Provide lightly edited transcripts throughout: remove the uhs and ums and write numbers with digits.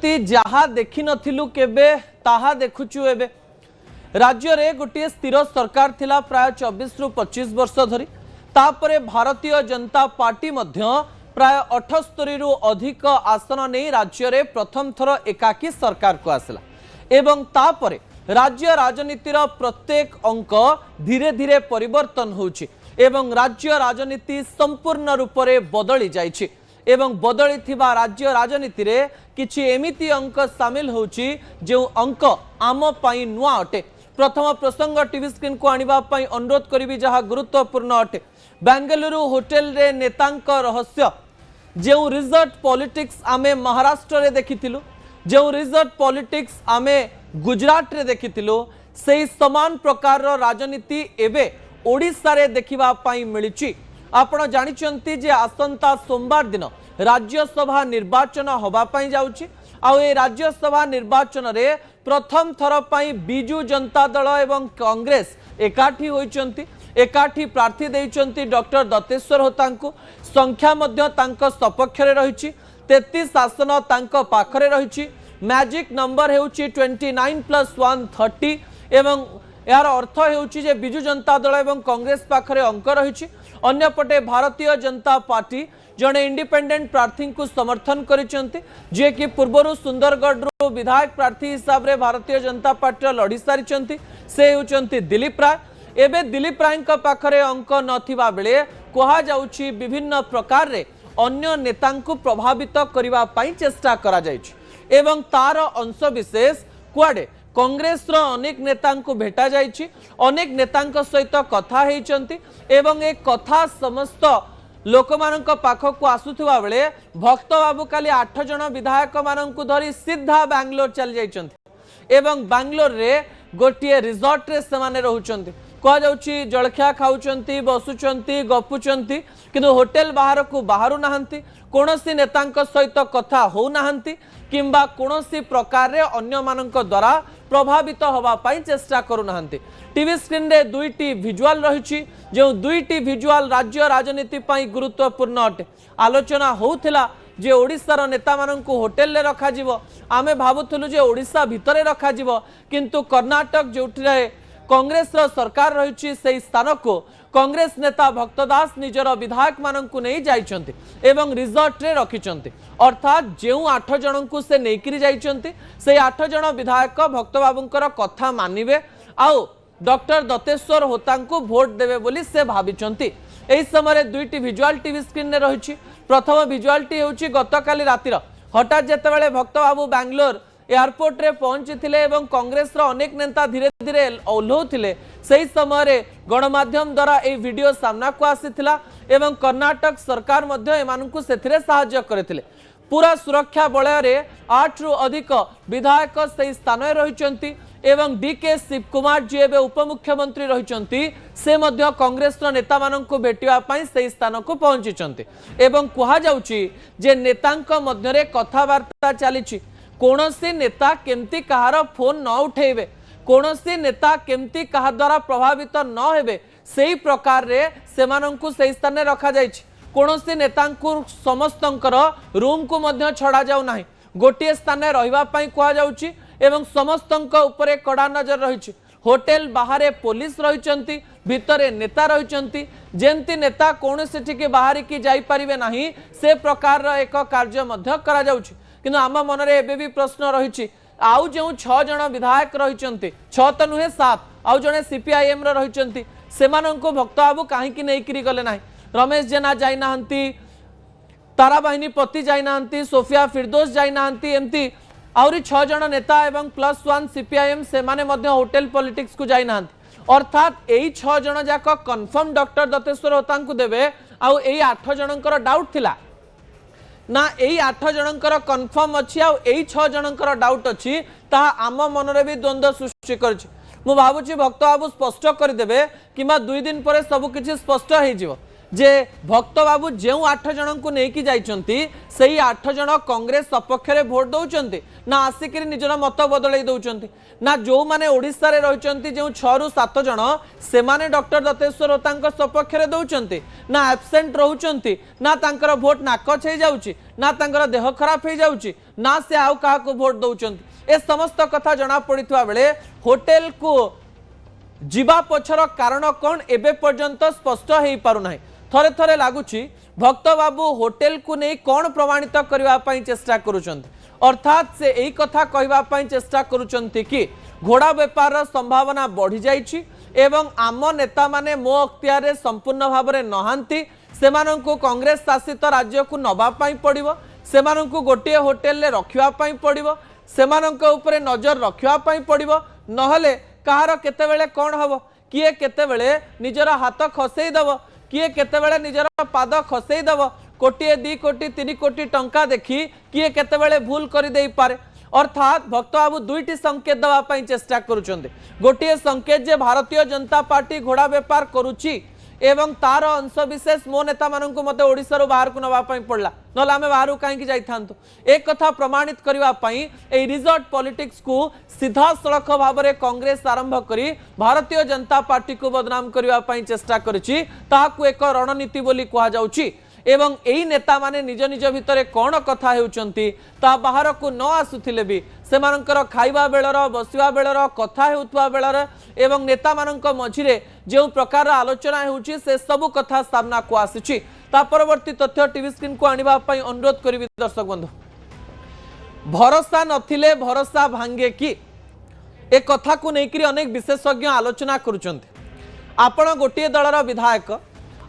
कहते जहा देखि नथिलु केबे ताहा देखुचु एबे। राज्य रे गोटे स्थिर सरकार थिला प्राय 24 रु 25 वर्ष धरी। तापरे भारतीय जनता पार्टी मध्य प्राय 78 रु अधिक आसन नहीं राज्य रे प्रथम थर एकाकी सरकार को आसला एवं तापरे राज्य राजनीतिर प्रत्येक अंक धीरे धीरे परिवर्तन होउछि एवं राज्य राजनीति संपूर्ण रूप से बदली जाइछि एवं बदली थिबा राज्य राजनीति रे किछि एमिति अंक सामिल होउछि जो अंक आम पई नुआ अटे। प्रथम प्रसंग टीवी स्क्रीन को आनिबा पई अनुरोध करिवि जहा गुरुत्वपूर्ण अटे। बेंगलुरु होटेल रे नेतांक रहस्य जो रिजर्ट पॉलिटिक्स आमे महाराष्ट्र रे देखिथिलु, जो रिजर्ट पॉलिटिक्स आमे गुजरात रे देखिथिलु, सेही समान प्रकार राजनीति एबे ओडिशा रे देखिबा पई मिलिछि। आपण जानिचंती जे आसंता सोमवार दिन राज्यसभा निर्वाचन होबा पई जाउछि आ ए राज्यसभा निर्वाचन रे प्रथम थर पई बिजू जनता दल एवं कांग्रेस एकाठी होइचंती, एकाठी प्रार्थी देइचंती डॉक्टर दत्तेश्वर होतांकु। संख्या मध्य तांक सपक्ष रे रहिछि, 33 आसन तांक पाखरे रहिछि। मैजिक नंबर हेउछि 29+1 30 एवं यार अर्थ हेउछि जे बिजू जनता दल एवं कांग्रेस पाखरे अंक रहिछि। अन्यपटे भारतीय जनता पार्टी जड़े इंडिपेंडेंट प्रार्थी को समर्थन करिसेंती जे कि पूर्वरु सुंदरगढ़ विधायक प्रार्थी हिसाब रे भारतीय जनता पार्टी लड़ी सारिचंती। से हेउचंती दिलीप राय। एबे दिलीप राय का पाखरे अंक नथिबा बेले कहा जाउछि विभिन्न प्रकार रे अन्य नेता को प्रभावित करबा पई चेष्टा करा जाइछि एवं तार अंश विशेष कुआडे कांग्रेस रो अनेक नेता को भेटा जाइछि, अनेक नेता सहित कथा हेइचंती एवं एक कथा समस्त लोक मानक पाखक आसुथुवा बेले भक्त बाबू काली 8 जन विधायक मानक धरी सीधा बेंगलोर चल जाइचंती एवं बेंगलोर रे गोटे रिजॉर्ट रे सेमाने रहउचंती। कह जाउछि जलखिया खाउचंती, बसुचंती, गपुचंती किंतु होटेल बाहर को बाहरु नाहंती, कोनोसी नेतांक सहित कथा हो नाहंती किंबा कोनोसी प्रकार रे अन्य मानक द्वारा प्रभावित होबा पई चेष्टा करू नाहंती। टीवी स्क्रीन रे दुईटी विजुअल रहिछि जो दुईटी विजुअल राज्य राजनीति पई गुरुत्वपूर्ण अटे। आलोचना होउथिला जे ओडिसा नेता माननकु होटेल रे रखा जिवो, आमे भाबुथुलु जे ओडिसा भितरे रखा जिवो किंतु कर्नाटक जोठिरे कांग्रेस रो सरकार रहिछि सेही स्थान को कांग्रेस नेता भक्तदास निजर विधायक माननकु नै जाइछंती एवं रिजॉर्ट रे रखिछंती। अर्थात जेउ 8 जनकु से नेकिरि जाइछंती से 8 जन विधायक भक्त बाबूंकर कथा मानिबे आउ डॉक्टर दत्तेश्वर होतांकु भोट देबे बोली से भाबिछंती। एही समय दुईटी विजुअल टीवी स्क्रीन रे रहिछि। प्रथम विजुअलटी हेउछि गतकाली रातिर हठात जेतेबेले भक्त बाबू बेंगलोर एयरपोर्ट रे पहुंचीथिले एवं कांग्रेस रो अनेक नेता धीरे धीरे ओल्हौथिले सही समय गणमाध्यम द्वारा ए वीडियो सामना को आसीथिला एवं कर्नाटक सरकार मध्य एमानकु सेथिरे सहाय्य करथिले। पूरा सुरक्षा बलय रे 8 रु अधिक विधायक सही स्थान रे रहिचंती एवं डीके शिवकुमार जी एबे उपमुख्यमंत्री रहिचंती से मध्य कांग्रेस रो नेता माननकु भेटिबा पई सही स्थान को पहुंचीचंती एवं कहा जाउची जे नेतांक मध्य रे कथावार्ता चलीछि। कोनोसी नेता केमती कहार फोन न उठेबे, कोनोसी नेता केमती कहा द्वारा प्रभावित न हेबे सेही प्रकार रे सेमानंकु सेही स्थान रे रखा जाइछि। कोनोसी नेतांकु समस्तंकर रूम को मध्य छड़ा जाउ नाही, गोटिए स्थान रे रहिबा पई कहा जाउछि एवं समस्तंक उपरे कड़ा नजर रहिछि। होटेल बाहरे पुलिस रहिचंती, भितरे नेता रहिचंती, जेंती नेता कोनोसी ठिके बाहर की जाई परिबे नाही से प्रकार रो एक कार्य मध्य करा जाउछि। किंतु आम मन रे एबे भी प्रश्न रही आउ जो 6 जन विधायक रही 6 तो नुहे 7 आउ जने सीपीआईएम रही सेमानंको भक्त बाबू कहीं नहीं गले ना। रमेश जेना जाई नाहंती, तारा बाहिनी पति जाई नाहंती, सोफिया फिरदोस जाई नाहंती, एमती आउरी 6 जन नेता एवं +1 सीपीआईएम सेमाने मध्य होटेल पॉलिटिक्स को जाई नाहंती। अर्थात एई 6 जन जाक कन्फर्म डॉक्टर दत्तेश्वर होतांकु देबे आउ एई 8 जनकर डाउट थिला ना एई 8 जनकर कन्फर्म अछि आ एई 6 जनकर डाउट अछि ता आम मन रे भी द्वंद्व सृष्टि करछि। मु भाबुछि भक्त बाबू स्पष्ट कर देबे किबा 2 दिन परे सब किछि स्पष्ट हे जिवो जे भक्त बाबू जो 8 जन को लेकिन जाइछंती सेही 8 जन कांग्रेस सपक्ष रे भोट दउचंती ना आसिक निजर मत बदलई दउचंती ना जो माने ओडिसा रे रहिचंती जो 6 रु 7 जन से माने डॉक्टर दत्तेश्वर होतांक सपक्ष रे दउचंती ना एब्सेंट रहउचंती ना तांकर भोट नाकच हे जाउची ना तांकर देह खराब हे जाउची ना से आउ काहा को भोट दउचंती ए समस्त कथा जणा पड़ितवा बेले होटल को जीवा पछर कारण कौन एबे पर्यंत स्पष्ट हो पारना थरे थरे लगुच भक्त बाबू होटेल को नहीं कौन प्रमाणित करने चेष्टा करुँच अर्थात से यही कथा कहवाई चेष्टा करुँच कि घोड़ा बेपार संभावना बढ़ी जाइछि एवं आम नेता माने मो अख्तियार संपूर्ण भाव में नहांती सेमानंकु कांग्रेस शासित राज्य को नवापाई पड़िबो सेमानंकु गोटे होटेल रे रखिवापाई पड़िबो सेमानंक उपरे नजर रखिवापाई पड़िबो नहले कहार केतेबेले कौन हम किए केतेबेले निजर हाथ खसई दब किए केतेबेले निजर पाद खसई दब कोटी 2 कोटी 3 कोटी टंका देखी किए केतेबेले भूल कर दे पारे अर्थात भक्त बाबू दुईटी संकेत दवाई चेष्टा करुछंते गोटे संकेत जे भारतीय जनता पार्टी घोड़ा बेपार करुची एवं तार अंश विशेष मो नेता मानू मत ओडिशा बाहर को नवापाई पड़ला ना आम बाहर कहीं जाइथांतु एक कथा प्रमाणित करने रिजॉर्ट पॉलिटिक्स को सीधा सड़क भाव में कांग्रेस आरंभ करी भारतीय जनता पार्टी को बदनाम करने चेष्टा करिछि ताहाकु एक रणनीति बोली कहा जाउछि एवं एई नेता माने निज निज भितरे कौन कथा हेउचंती ता बाहर को न आसुथिले भी सेमानंकर खाइबा बेलर बसिबा बेलर कथा हेउथवा बेलर एवं नेता मानंक मझिरे जो प्रकार आलोचना हेउची से सब कथा सामना को आसीछि ता परवर्ती तथ्य टीवी स्क्रीन को आनिबा पई अनुरोध करिवि दर्शक बंधु भरोसा नथिले भरोसा भांगे कि ए कथा को नेकरी अनेक विशेषज्ञ आलोचना करुचंती आपण गोटे दलर विधायक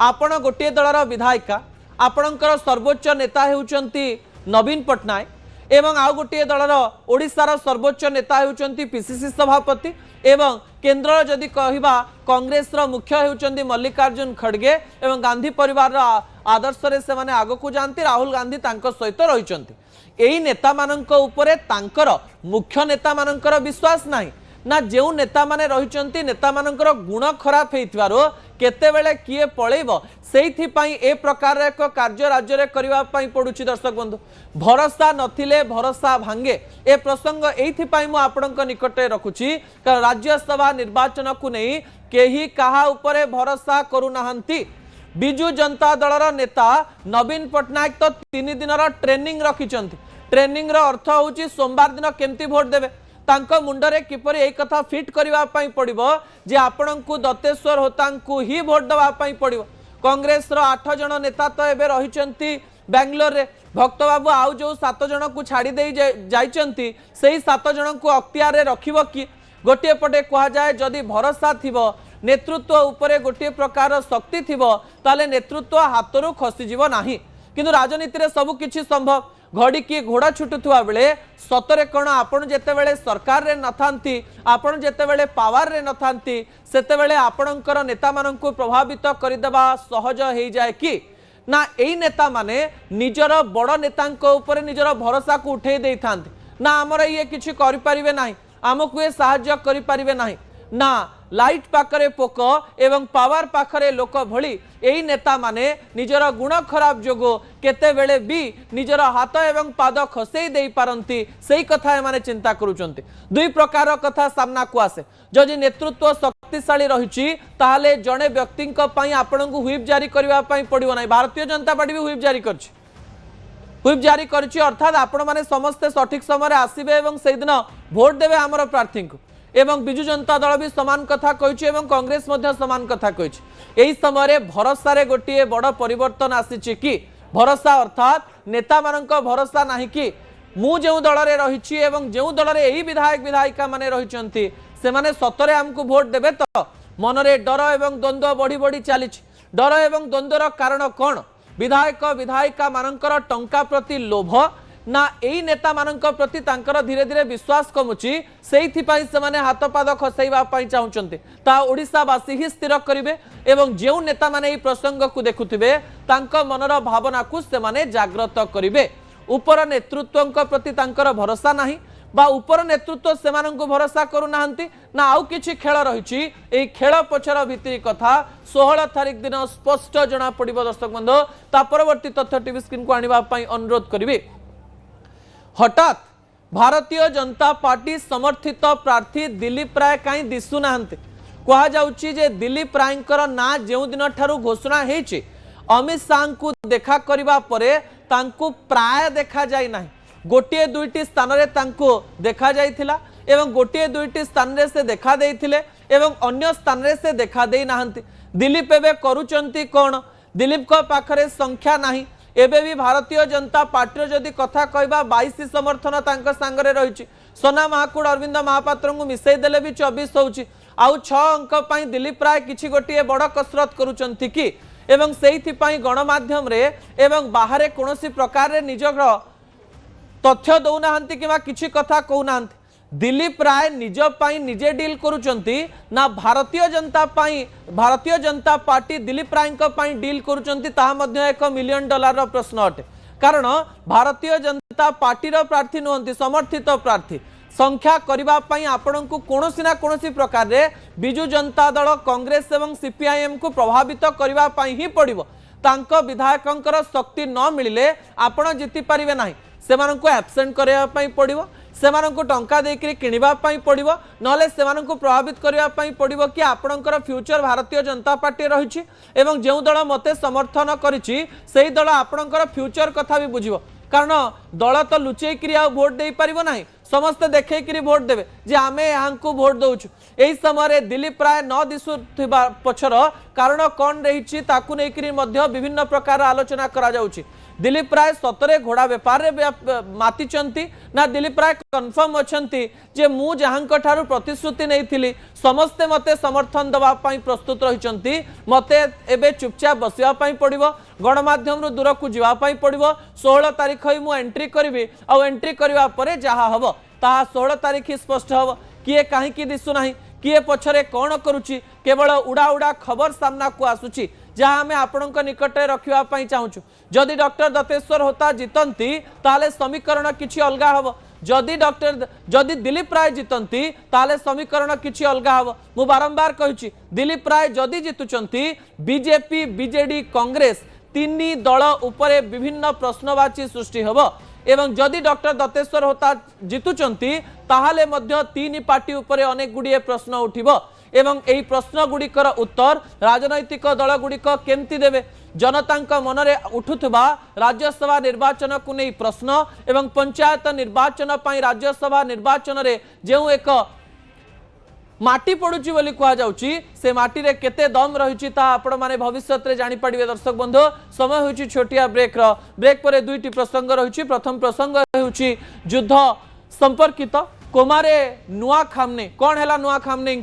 आपण गोटे दलर विधायिका आपणकर सर्वोच्च नेता हेउचंती नवीन पट्टनायक एवं आउ गोटे दलर ओडिशार सर्वोच्च नेता हेउचंती पीसीसी सभापति एवं केंद्र जदि कहिबा कांग्रेस मुख्य हेउचंती मल्लिकार्जुन खड़गे एवं गांधी परिवार आदर्श रे से माने आगो को जानती राहुल गांधी तांको सहित रहिचंती एई नेता मानंक उपरे तांकर मुख्य नेता मानंकर विश्वास नाही ना जो नेता माने रहिचंती नेता मानंकर गुण खराब हेइथिबारो केतेबेले किए पळेइबो सेइथिपाई ए प्रकार एक कार्य राज्य रे करिवा पई पडुची दर्शक बंधु भरोसा नथिले भरोसा भांगे ए प्रसंग एइथिपाई मु आपणक निकटे रखुची कारण राज्यसभा निर्वाचन को नहीं केही काहा उपरे भरोसा करू नाहंती बिजू जनता दलर नेता नवीन पट्टनायक तो 3 दिनर ट्रेनिंग रखिचंती ट्रेनिंग रो अर्थ होची सोमवार दिन केमती वोट देबे तांको मुंडरे किपरि एक कथा फिट करिवा पई पड़िबो जे आपणंकु दत्तेश्वर होतांकु ही वोट दवा पई पड़िबो कांग्रेस रो 8 जन नेता तो एबे रहिचंती बेंगलोर रे भक्त बाबू आउ जो 7 जन को छाड़ी दे जाइचंती सेही 7 जन को अख्तियार रे रखिबो कि गोटे पटे कहा जाए जदि भरोसा थिबो नेतृत्व उपरे गोटे प्रकार शक्ति थिबो ताले नेतृत्व हातरू खसी जीवो नाही किंतु राजनीति रे सब किछि संभव घड़ी की घोड़ा छुटुवा बेले सतरे कौन आपण जेतेबेले सरकार रे नथांती आपण जेतेबेले पावर रे नथांती सेतेबेले आपणकर नेता माननकु प्रभावित करिदेबा सहज हेई जाए कि ना एई नेता माने निजर बड़ नेतांको ऊपर निजर भरोसा को उठे देई थांती ना हमर ये किछि करि परिबे नाही हमकु ए सहाय्य करि परिबे नाही ना लाइट पाखरे पोक एवं पावर पाखरे लोक भली एई नेता माने निजर गुण खराब जोगो केते बेले भी निजर हाथ एवं पाद खसई देई पारंती सेई कथा माने चिंता करूचंती दुई प्रकार कथा सामना को आसे जदि नेतृत्व शक्तिशाली रहिछि ताहाले जणे व्यक्तिंक पई आपनकु व्हिप जारी करबा पई पड़िबो नाही भारतीय जनता पार्टी भी व्हिप जारी करछि व्हिप जारी करछि अर्थात आपण माने समस्त सठिक समय आसीबे एवं सेई दिन वोट देबे हमर प्रार्थी को एवं बिजु जनता दल भी समान कथा कहिछि एवं कांग्रेस मध्य समान कथा कहिछि एही समय भरोसा रे गोटिए बड़ परिवर्तन आसीछि कि भरोसा अर्थात नेता मानक भरोसा नाही कि मु जो दल रे रहिछि एवं जो दल रे एही विधायक विधायिका माने रहिचंती से माने सतरे हमकु वोट देबे तो मनरे डर एवं द्वंद्व बढ़ी बढ़ी चलीछि डर एवं द्वंद्वर कारण कौन विधायक विधायिका मानकर टंका प्रति लोभ ना एई नेता मानक प्रति तांकर धीरे धीरे विश्वास कमुची सेइथिपाई से माने हाथ पाद खसैबा पई चाहुचंती ता ओडिसावासी ही स्थिर करिवे एवं जेउ नेता माने एई प्रसंग को देखुथिबे तांक मनर भावना को से माने जागृत करिवे ऊपर नेतृत्वंक प्रति तांकर भरोसा नाही बा ऊपर नेतृत्व से भरोसा करूना ना आउ किछि खेल रही ए खेल पछर भित्री कथा 16 तारिख दिन स्पष्ट जना पड़िबो दर्शक बंधु ता परवर्ती तथ्य टीवी स्क्रीन को आनिबा पई अनुरोध करिवे। हठात भारतीय जनता पार्टी समर्थित प्रार्थी दिलीप राय कहीं दिशु नाहंते कहा जाउची जे दिलीप रायंकर ना जेउ दिन ठारू घोषणा हेछि अमित शाह को देखा करिबा परे तांको प्राय देखा जाय नाही गोटे दुईटी स्थान रे तांको देखा जाइथिला एवं गोटे दुईटी स्थान रे से देखा देइथिले एवं अन्य स्थान रे से देखा देई नाहंती। दिलीप एबे करूचंती कोन दिलीप को पाखरे संख्या नाही एबे भी भारतीय जनता पार्टी जदि कथा कहबा 22 समर्थन तांको संगरे रहिछि सोना महाकुड़ अरविंद महापात्र को मिसई देले भी 24 होउछि आउ 6 अंक पई दिलीप राय किछि गोटे बड़ कसरत करूचंती कि एवं सेइथि पई गणमाध्यम रे एवं बाहरे कोनोसी प्रकार रे निजर तथ्य दौनाहांती किबा किछि कथा कहूनाहांती दिलीप राय निज पाई निजे डील करूचंती ना भारतीय जनता पार्टी दिलीप राय पाई डील करूचंती ताहा मध्य $1 मिलियन प्रश्न अटे कारण भारतीय जनता पार्टी रो प्रार्थी नुहंती समर्थित प्रार्थी संख्या करबा पई आपनकु कोनोसी ना कोनोसी प्रकार रे बिजु जनता दल कांग्रेस एवं सीपीआईएम को प्रभावित करबा पई ही पड़िबो तांको विधायकंकर शक्ति न मिलिले आपण जिति परिबे नाही सेमानंकु एब्सेंट करबा पई पड़िबो सेमानंकु टंका देकरी किनिबा पई पड़िबो नले सेमानंकु प्रभावित करबा पई पड़िबो कि आपणकर फ्यूचर भारतीय जनता पार्टी रहिछि एवं जेउ दल मते समर्थन करिछि सेही दल आपणकर फ्यूचर कथा भी बुझिबो कारण दल तो लुचेकरी आ वोट दे परिबो नाही समस्त देखैकरी वोट देबे जे आमे यहांकु वोट दउछु एही समय दिलीप राय न दिसुथिबा पछर कारण कोन रहिछि ताकु नेकरी मध्य विभिन्न प्रकार आलोचना करा जाउछि दिलीप राय सतरे घोड़ा व्यापार रे मातिचंती ना दिलीप राय कन्फर्म अछंती जे मु जहांक ठारू प्रतिश्रुति नैथिली समस्ते मते समर्थन दबा पई प्रस्तुत रहिचंती मते एबे चुपचाप बसिया पई पड़िबो गणमाध्यम रु दूर को जीवा पई पड़िबो 16 तारिख ही मु एंट्री करिवि आ एंट्री करबा परे जहा हबो ता 16 तारिख स्पष्ट हबो किए काहे की दिसु नाही किए पछरे कोन करूची केवल उड़ा उड़ा खबर सामना को आसुची जहाँ आम आपण निकट रखा चाहूँ जदि डॉक्टर दत्तेश्वर होता जीतती ताले समीकरण किछि अलगा हम जदि दिलीप राय जीतती ताले समीकरण किछि अलगा हम मु बारंबार कहूँ दिलीप राय जदि जीतुचंती बीजेपी बीजेडी कांग्रेस तीन दल उपरे विभिन्न प्रश्नवाची सृष्टि होब एवं जदि डॉक्टर दत्तेश्वर होता जीतुचंती ताहाले मध्य तीन पार्टी उपरे अनेक गुड़िए प्रश्न उठिबो एवं एही प्रश्न गुड़िकर उत्तर राजनैतिक दल गुड़िक केमती देवे जनता मनरे उठुथबा राज्यसभा निर्वाचन को नहीं प्रश्न एवं पंचायत निर्वाचन पई राज्यसभा निर्वाचन रे जेउ एक माटी पड़ुची बोली कहा जाउची से माटी रे केते दम रहिची ता आपण माने भविष्य रे जानि पाडिबे दर्शक बंधु समय होची छोटिया ब्रेक परे दुईटी प्रसंग रहिची प्रथम प्रसंग होची युद्ध संपर्कित कोमारे नुआ खामने कौन है नुआ खामने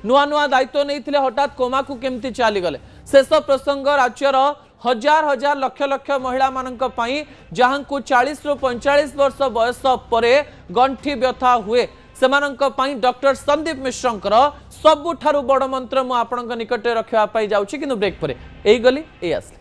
नुआ नुआ दायित्व नहीं हठात कोमा को केमती चली गले शेष प्रसंग राज्यर हजार हजार लक्ष लक्ष महिला मानक पई जहां को 40 रु 45 वर्ष बयस परे गंठी व्यथा हुए सेमानक पई डॉक्टर संदीप मिश्रंकर सबुठारु बड़ मंत्र मु आपनक निकट रखिया पई जाउची किंतु ब्रेक परे एई गली ए आसली।